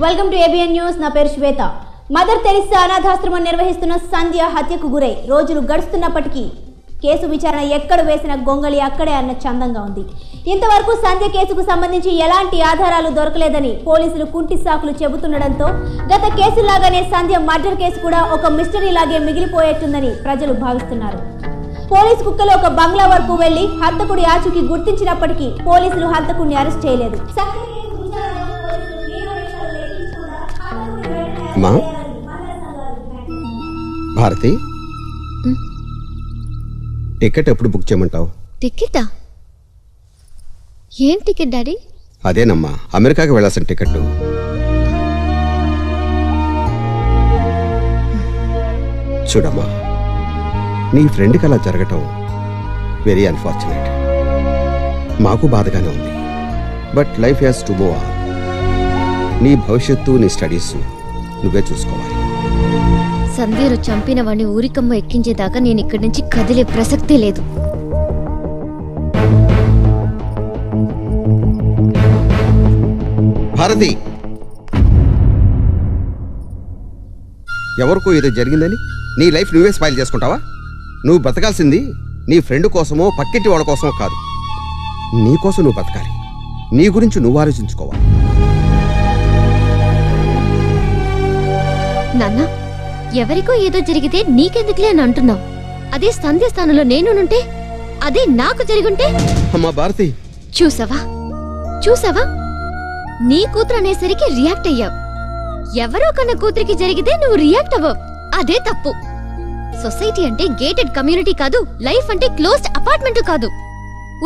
Welcome to ABN news. నా పేరు శ్వేత. Mother Teresa అనాథాశ్రమం నిర్వహిస్తున్న సంధ్య హత్యకు గురై రోజులు గడుస్తున్నప్పటికీ కేసు విచారణ ఎక్కడ వేసిన గొంగళి అక్కడే అన్న చందంగా ఉంది. ఇంతవరకు సంధ్య కేసుకు సంబంధించి ఎలాంటి ఆధారాలు దొరకలేదని పోలీసులు కుంటి సాకులు చెబుతుండటంతో గత కేసులాగానే సంధ్య మర్డర్ కేసు కూడా ఒక మిస్టరీ లాగే మిగిలిపోయేట్టుందని ప్రజలు భావిస్తున్నారు. పోలీసు కుక్కలు ఒక బంగ్లా వరకు వెళ్లి హంతకుడి ఆచూకీ గుర్తించినప్పటికీ పోలీసులు హంతకుడిని అరెస్ట్ చేయలేదు. భారతి, టికెట్ ఎప్పుడు బుక్ చేయమంటావు? టికెటా? ఏం టికెట్ డాడీ? అదేనమ్మా, అమెరికాకి వెళ్ళాల్సిన టికెట్. చూడమ్మా, నీ ఫ్రెండ్కి అలా జరగటం వెరీ అన్ఫార్చునేట్. మాకు బాధగానే ఉంది, but life has to move on. నీ భవిష్యత్తు, నీ స్టడీస్ నువ్వే చూసుకోవాలి. సంధ్యను చంపిన వాడిని ఊరికమ్మ ఎక్కించేదాకా నేను ఇక్కడి నుంచి కదిలే ప్రసక్తే లేదు. భారతి, ఎవరికో ఏదో జరిగిందని నీ లైఫ్ నువ్వే స్పాయిల్ చేసుకుంటావా? నువ్వు బతకాల్సింది నీ ఫ్రెండ్ కోసమో పక్కింటి వాళ్ళ కోసమో కాదు, నీ కోసం నువ్వు బతకాలి. నీ గురించి నువ్వు ఆలోచించుకోవాలి. నాన్న, ఎవరికో ఏదో జరిగితే నీకెందుకులే అని అంటున్నావు. అదే సంధ్య స్థానంలో నేనుంటే, అదే నాకు జరిగుంటే? అమ్మా భారతి, చూసావా? నీ కూతురు అనేసరికి రియాక్ట్ అయ్యావు. ఎవరో కన్న కూతురికి జరిగితే నువ్వు రియాక్ట్ అవ్వవు. అదే తప్పు. సొసైటీ అంటే గేటెడ్ కమ్యూనిటీ కాదు, లైఫ్ అంటే క్లోజ్డ్ అపార్ట్మెంట్ కాదు.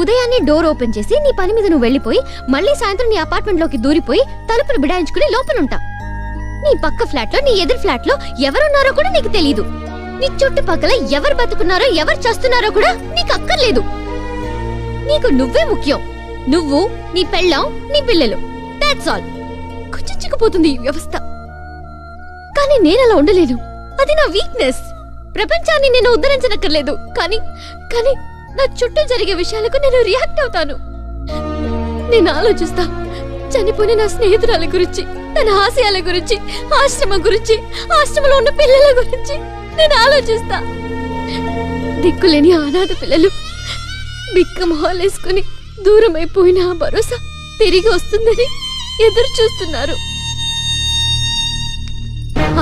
ఉదయాన్నే డోర్ ఓపెన్ చేసి నీ పని మీద నువ్వు వెళ్లిపోయి మళ్ళీ సాయంత్రం నీ అపార్ట్మెంట్ లోకి దూరిపోయి తలుపులు బిడాయించుకుని లోపలుంటా. నీ పక్క ఫ్లాట్ లో, నీ ఎదురు ఫ్లాట్ లో ఎవరున్నారో కూడా నీకు తెలీదు. నీ చుట్టుపక్కల ఎవరు బతుకున్నారో ఎవరు చేస్తున్నారో కూడా నీకు అక్కర్లేదు. నీకు నువ్వే ముఖ్యం. నువ్వు, నీ పెళ్ళాం, నీ పిల్లలు. That's all. కుచిక్కుపోతుంది ఈ వ్యవస్థ. కానీ నేనలా ఉండలేను. అది నా వీక్నెస్. ప్రపంచాన్ని నేను ఉద్ధరించనక్కర్లేదు, కానీ నా చుట్టూ జరిగే విషయాలకు నేను రియాక్ట్ అవుతాను. నేను ఆలోచిస్తా చనిపోయిన నా స్నేహితురాల గురించి, తన ఆశయాల గురించి, ఆశ్రమం గురించి, ఆశ్రమంలో ఉన్న పిల్లల గురించి నేను ఆలోచిస్తా. దిక్కులేని అనాథ పిల్లలు బిక్క మొహాలేసుకుని దూరం అయిపోయిన ఆ భరోసా తిరిగి వస్తుందని ఎదురు చూస్తున్నారు.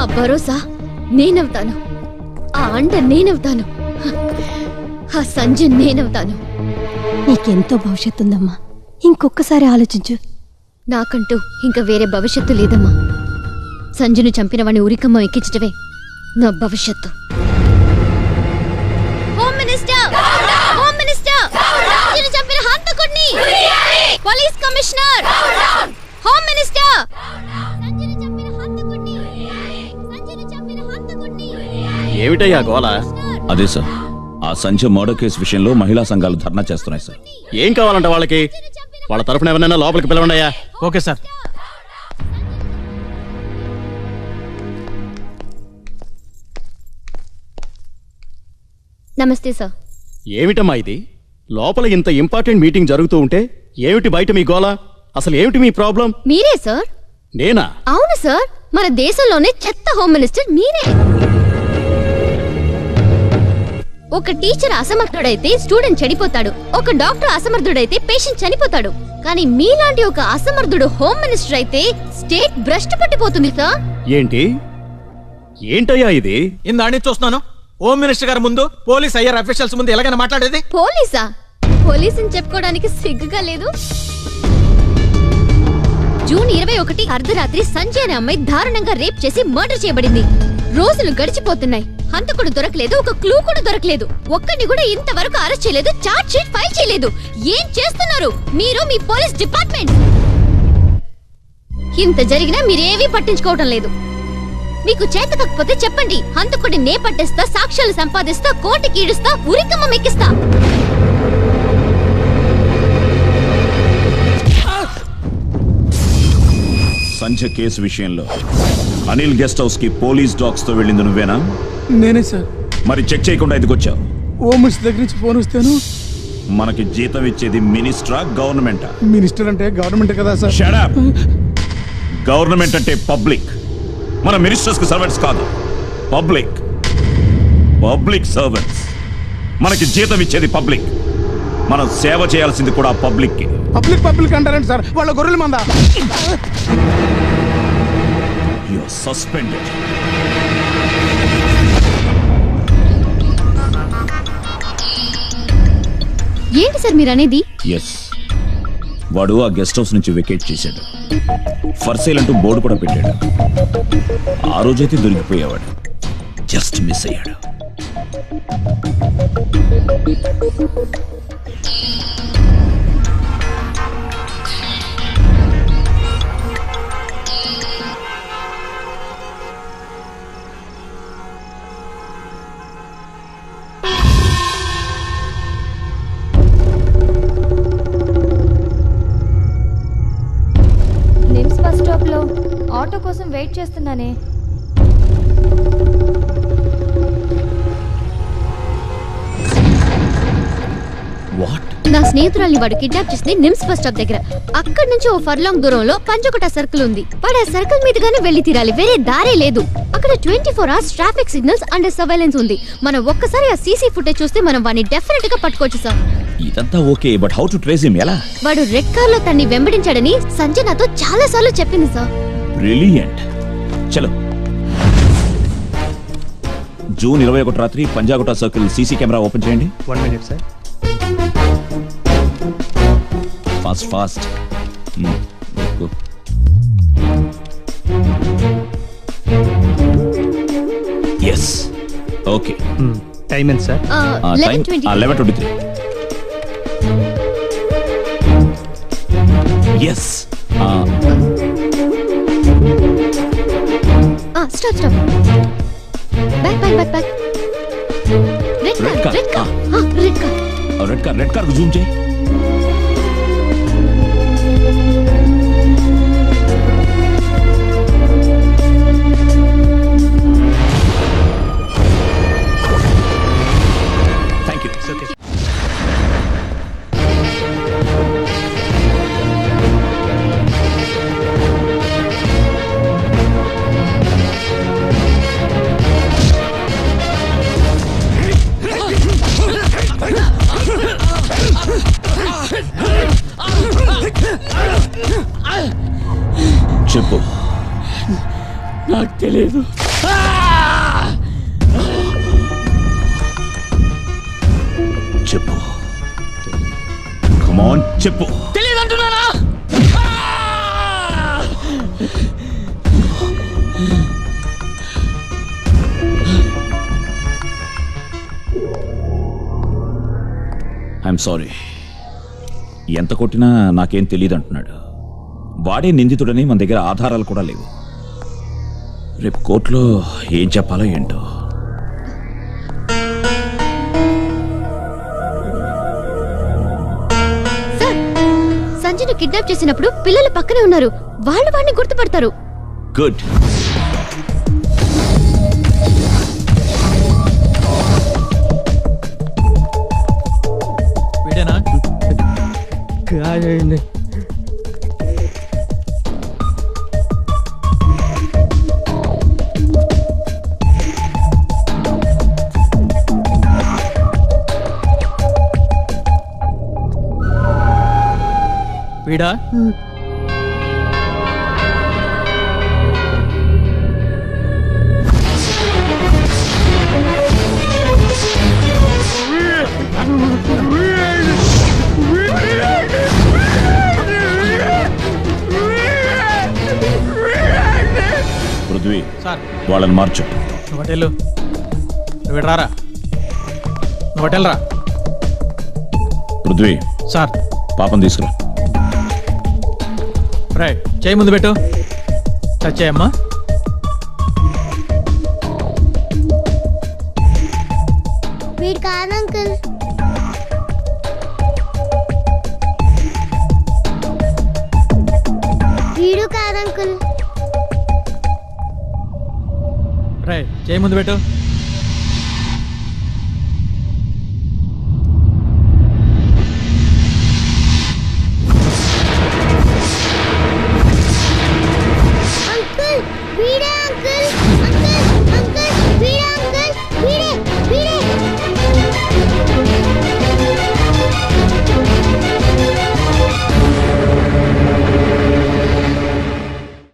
ఆ భరోసా నేనవుతాను. ఆ అండ నేనవుతాను. ఆ సంజ నేనవుతాను. నీకెంతో భవిష్యత్తు ఉందమ్మా, ఇంకొకసారి ఆలోచించు. నాకంటూ ఇంకా వేరే భవిష్యత్తు లేదమ్మా. సంజును చంపిన వాడిని ఉరికమ్మ ఎక్కించటమే నా భవిష్యత్తు. Home minister! Home minister! సంజును చంపిన హంతకుడిని! Police commissioner! Home minister! సంజును చంపిన హంతకుడిని! సంజును చంపిన హంతకుడిని! ఏమిటయ్యా గోల? అదే సార్, ఆ సంజయ్ మర్డర్ కేసు విషయంలో మహిళా సంఘాలు ధర్నా చేస్తున్నాయి సార్. ఏం కావాలంట వాళ్ళకి? వాళ్ళ తరఫున ఎవరైనా లోపలికి పిలవండియా. Okay sir. నమస్తే సార్. ఏమిటమ్మా ఇది? లోపల ఇంత ఇంపార్టెంట్ మీటింగ్ జరుగుతూ ఉంటే ఏమిటి బయట మీ గోల? అసలు ఏమిటి మీ ప్రాబ్లం? మీరే సార్. నేనా? అవును సార్, మన దేశంలోనే చెత్త హోమ్ మినిస్టర్ మీరే. ఒక టీచర్ అసమర్థుడైతే స్టూడెంట్ చెడిపోతాడు, ఒక డాక్టర్ అసమర్థుడైతే పేషెంట్ చనిపోతాడు. కానీ మీలాంటి ఒక అసమర్థుడు హోమ్ మినిస్టర్ అయితే స్టేట్ భ్రష్టు పట్టిపోతుంది సార్. ఏంటయ్యా ఇది? ఇందాన్ని చూస్తున్నాను. హోమ్ మినిస్టర్ గారి ముందు, పోలీస్ ఐఆర్ అఫీషియల్స్ ముందు ఎలాగైనా మాట్లాడేది? పోలీసా? పోలీసుని చెప్పుకోవడానికి సిగ్గుగా లేదు? జూన్ 21 అర్ధరాత్రి సంజయ్ అనే అమ్మాయి దారుణంగా రేప్ చేసి మర్డర్ చేయబడింది. రోజులు గడిచిపోతున్నాయి, హంతకుడు దొరకలేదు, ఒక క్లూ కూడా దొరకలేదు. ఒక్కడిని కూడా ఇంతవరకు అరెస్ట్ చేయలేదు, చార్జ్ షీట్ ఫైల్ చేయలేదు. ఏం చేస్తున్నారు మీరు, మీ పోలీస్ డిపార్ట్మెంట్? ఇంత జరిగినా మీరేవీ పట్టించుకోవటం లేదు. మీకు చేత కాకపోతే చెప్పండి, హంతకుడిని నే పట్టేస్తా, సాక్ష్యాలు సంపాదిస్తా, కోర్టుకి ఈడుస్తా, ఉరికమ్మ ఎక్కిస్తా. సంజయ్ కేసు విషయంలో అనిల్ గెస్ట్ హౌస్ కి పోలీస్ డాగ్స్ తో వెళ్ళింది నువ్వేనా? నేనే సార్. మరి చెక్ చేయకుండా ఎందుకు వచ్చావు? హోమ్ మినిస్టర్ దగ్గర నుంచి ఫోన్ వస్తాను. మనకి జీతం ఇచ్చేది మినిస్టరా గవర్నమెంటా? మినిస్టర్ అంటే గవర్నమెంట్ కదా సార్. Shut up. గవర్నమెంట్ అంటే పబ్లిక్. మన మినిస్టర్స్ కి సర్వెంట్స్ కాదు, పబ్లిక్. Public servants. మనకి జీతం ఇచ్చేది పబ్లిక్. మనం సేవ చేయాల్సింది కూడా పబ్లిక్ కి. పబ్లిక్ అంటారండి సార్, వాళ్ళ గొర్రెల మంద. You are suspended. ఏంటి సార్ మీరు అనేది? ఎస్, వాడు ఆ గెస్ట్ హౌస్ నుంచి వెకేట్ చేశాడు. ఫర్ సేల్ అంటూ బోర్డు కూడా పెట్టాడు. ఆ రోజైతే దొరికిపోయేవాడు, జస్ట్ మిస్ అయ్యాడు. నిమ్స్ బస్ స్టాప్ లో ఆటో కోసం వెయిట్ చేస్తున్నానే. వాట్? నా స్నేహితురాల్ని వాడు కిడ్నాప్ చేసింది నిమ్స్ బస్ స్టాప్ దగ్గర. అక్కడి నుంచి ఓ ఫర్లాంగ్ దూరంలో పంచకోట సర్కిల్ ఉంది. వాడు ఆ సర్కిల్ మీదుగానే వెళ్లి తీరాలి, వేరే దారే లేదు. అక్కడ 24 hours traffic signals under surveillance ఉంది. మనం ఒక్కసారి ఆ సీసీ ఫుటేజ్ చూస్తే మనం వాడిని డెఫినెట్ గా పట్టుకోవచ్చు సార్. ఇదంతా okay, but how to trace him? ఎలా? వాడు రెడ్ కార్ లో తన్ని వెంబడించాడని సంజయ్ నాతో చాలా సార్లు చెప్పింది సార్. బ్రిలియంట్. చలో, జూన్ 21 రాత్రి Panjagutta circle CC camera open చేయండి. 1 minute sir. Fast fast. Yes, okay. Time ఎంత sir? 11:23. Yes. Stop back red car. Red car zoom చేయి. Thank you. చెప్పు. నాకు తెలియదు. చెప్పు. కమ్ ఆన్, చెప్పు. తెలియదు అంటున్నానా? I'm sorry. ఎంత కొట్టినా నాకేం తెలియదు అంటున్నాడు. వాడే నిందితుడని మన దగ్గర ఆధారాలు కూడా లేవు. రేపు కోర్టులో ఏం చెప్పాలో ఏంటో. సార్, సంజయ్ను కిడ్నాప్ చేసినప్పుడు పిల్లలు పక్కనే ఉన్నారు. వాళ్ళు వాడిని గుర్తుపడతారు. గుడ్. వీడేనా? వీడా? పృథ్వీ, సార్ వాళ్ళని మార్చు. నువ్వు హోటల్ నువ్వు రారా. నువ్వు హోటల్ రా. పృథ్వీ, సార్ పాపం తీసుకురా. రైట్, చేయి ముందు పెట్టు. టచ్ చేయమ్మా. వీడు కాదు అంకుల్. వీడు కాదు అంకుల్. రైట్, చేయి ముందు పెట్టు.